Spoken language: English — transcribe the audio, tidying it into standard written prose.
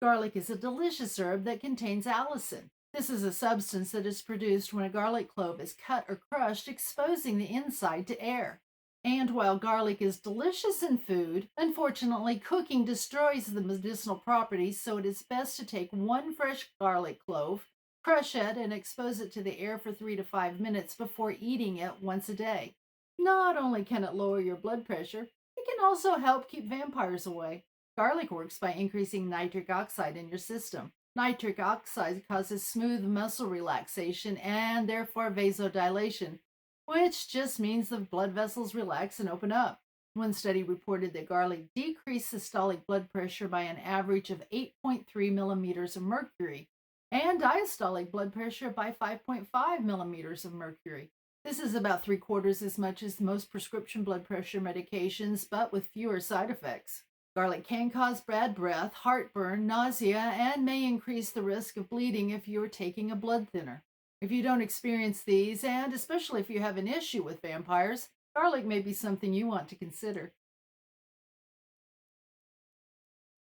Garlic is a delicious herb that contains allicin. This is a substance that is produced when a garlic clove is cut or crushed, exposing the inside to air. And while garlic is delicious in food, unfortunately, cooking destroys the medicinal properties, so it is best to take one fresh garlic clove, crush it, and expose it to the air for 3 to 5 minutes before eating it once a day. Not only can it lower your blood pressure, it can also help keep vampires away. Garlic works by increasing nitric oxide in your system. Nitric oxide causes smooth muscle relaxation and therefore vasodilation, which just means the blood vessels relax and open up. One study reported that garlic decreased systolic blood pressure by an average of 8.3 millimeters of mercury and diastolic blood pressure by 5.5 millimeters of mercury. This is about three-quarters as much as most prescription blood pressure medications, but with fewer side effects. Garlic can cause bad breath, heartburn, nausea, and may increase the risk of bleeding if you're taking a blood thinner. If you don't experience these, and especially if you have an issue with vampires, garlic may be something you want to consider.